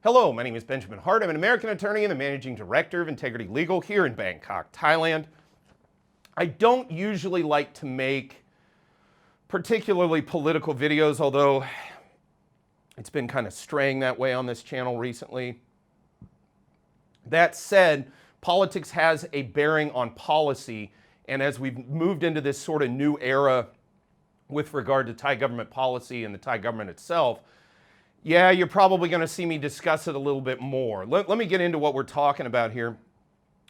Hello, my name is Benjamin Hart. I'm an American attorney and the managing director of Integrity Legal here in Bangkok, Thailand. I don't usually like to make particularly political videos, although it's been kind of straying that way on this channel recently. That said, politics has a bearing on policy, and as we've moved into this sort of new era with regard to Thai government policy and the Thai government itself, yeah, you're probably going to see me discuss it a little bit more. Let me get into what we're talking about here.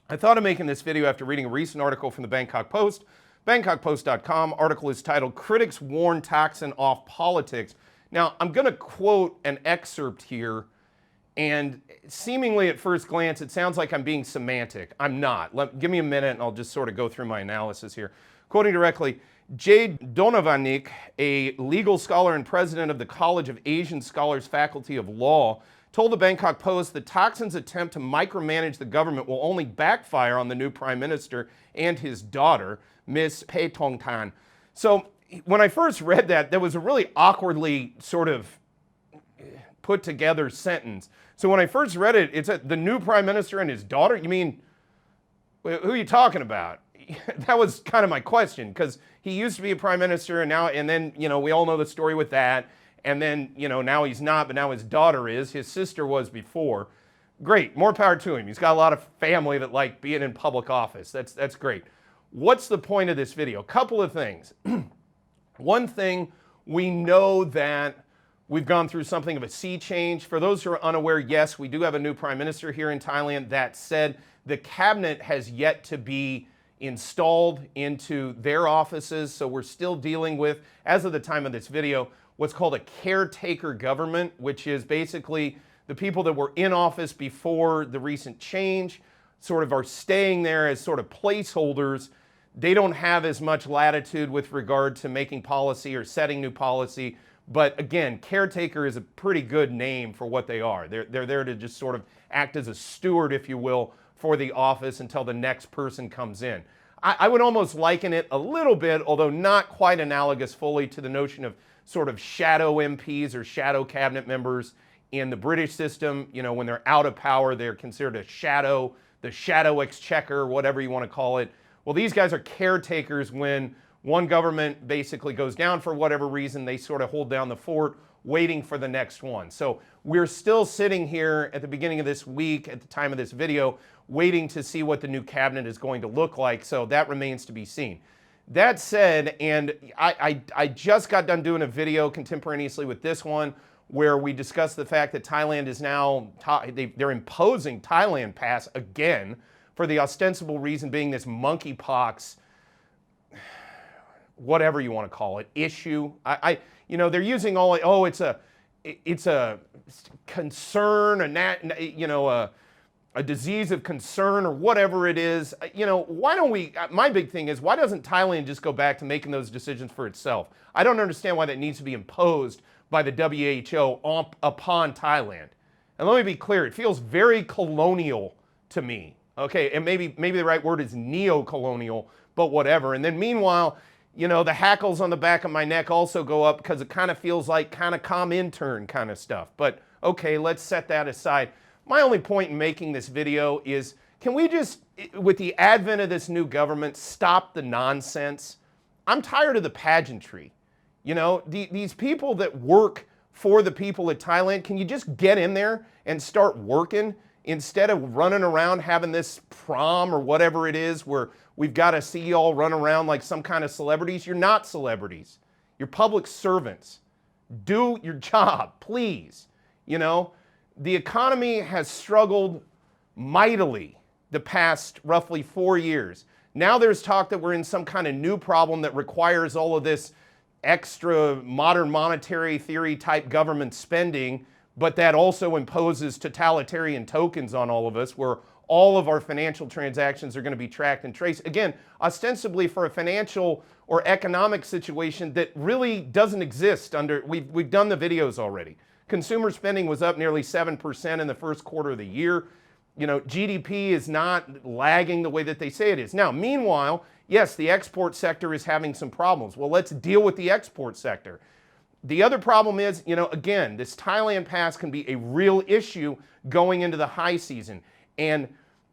I thought of making this video after reading a recent article from the Bangkok Post. BangkokPost.com article is titled, "Critics Warn Thaksin Off Politics." Now, I'm going to quote an excerpt here, and seemingly at first glance, it sounds like I'm being semantic. I'm not. Give me a minute, and I'll just sort of go through my analysis here. Quoting directly, Jade Donavanik, a legal scholar and president of the College of Asian Scholars Faculty of Law, told the Bangkok Post that Thaksin's attempt to micromanage the government will only backfire on the new prime minister and his daughter, Miss Paetongtarn. So when I first read that, there was a really awkwardly sort of put together sentence. So when I first read it, it's the new prime minister and his daughter? You mean, who are you talking about? That was kind of my question, because he used to be a prime minister and then, we all know the story with that. And then, now he's not, but now his daughter is. His sister was before. Great, more power to him. He's got a lot of family that like being in public office. That's great. What's the point of this video? A couple of things. One thing, we know that we've gone through something of a sea change. For those who are unaware, yes, we do have a new prime minister here in Thailand. That said, the cabinet has yet to be installed into their offices, so we're still dealing with, as of the time of this video, what's called a caretaker government, which is basically the people that were in office before the recent change sort of are staying there as sort of placeholders. They don't have as much latitude with regard to making policy or setting new policy, but again, caretaker is a pretty good name for what they are. They're there to just sort of act as a steward, if you will, for the office until the next person comes in. I would almost liken it a little bit, although not quite analogous fully, to the notion of sort of shadow MPs or shadow cabinet members in the British system. When they're out of power, they're considered a shadow, the shadow exchequer, whatever you want to call it. Well, these guys are caretakers. When one government basically goes down for whatever reason, they sort of hold down the fort, waiting for the next one. So we're still sitting here at the beginning of this week, at the time of this video, waiting to see what the new cabinet is going to look like. So that remains to be seen. That said, and I just got done doing a video contemporaneously with this one where we discussed the fact that Thailand is now, they're imposing Thailand Pass again for the ostensible reason being this monkeypox, whatever you want to call it, issue. They're using all, it's a concern, a disease of concern or whatever it is. Why don't we, my big thing is, why doesn't Thailand just go back to making those decisions for itself? I don't understand why that needs to be imposed by the WHO upon Thailand. And let me be clear, it feels very colonial to me. Okay, and maybe the right word is neo-colonial, but whatever. And then meanwhile, the hackles on the back of my neck also go up because it kind of feels like kind of Comintern kind of stuff. But okay, let's set that aside. My only point in making this video is, can we just, with the advent of this new government, stop the nonsense? I'm tired of the pageantry. These people that work for the people of Thailand, can you just get in there and start working instead of running around having this prom or whatever it is where we've got to see you all run around like some kind of celebrities? You're not celebrities. You're public servants. Do your job, please. The economy has struggled mightily the past roughly 4 years. Now there's talk that we're in some kind of new problem that requires all of this extra modern monetary theory type government spending, but that also imposes totalitarian tokens on all of us, where all of our financial transactions are going to be tracked and traced. Again, ostensibly for a financial or economic situation that really doesn't exist under, we've done the videos already. Consumer spending was up nearly 7% in the first quarter of the year. GDP is not lagging the way that they say it is. Now, meanwhile, yes, the export sector is having some problems. Well, let's deal with the export sector. The other problem is, again, this Thailand pass can be a real issue going into the high season. And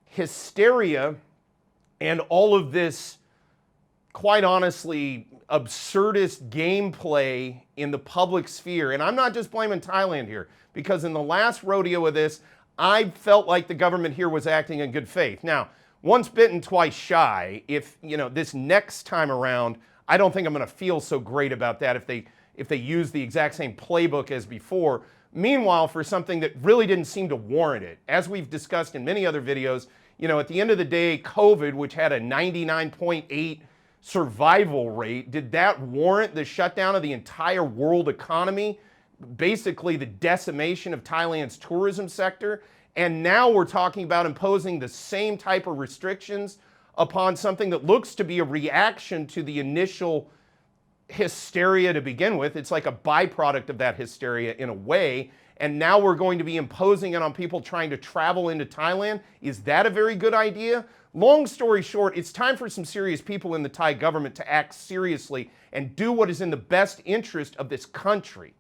hysteria and all of this, quite honestly, absurdist gameplay in the public sphere. And I'm not just blaming Thailand here, because in the last rodeo of this, I felt like the government here was acting in good faith. Now, once bitten, twice shy. If, this next time around, I don't think I'm going to feel so great about that if they use the exact same playbook as before. Meanwhile, for something that really didn't seem to warrant it, as we've discussed in many other videos, at the end of the day, COVID, which had a 99.8 survival rate, did that warrant the shutdown of the entire world economy? Basically the decimation of Thailand's tourism sector. And now we're talking about imposing the same type of restrictions upon something that looks to be a reaction to the initial hysteria to begin with. It's like a byproduct of that hysteria in a way. And now we're going to be imposing it on people trying to travel into Thailand. Is that a very good idea? Long story short, it's time for some serious people in the Thai government to act seriously and do what is in the best interest of this country.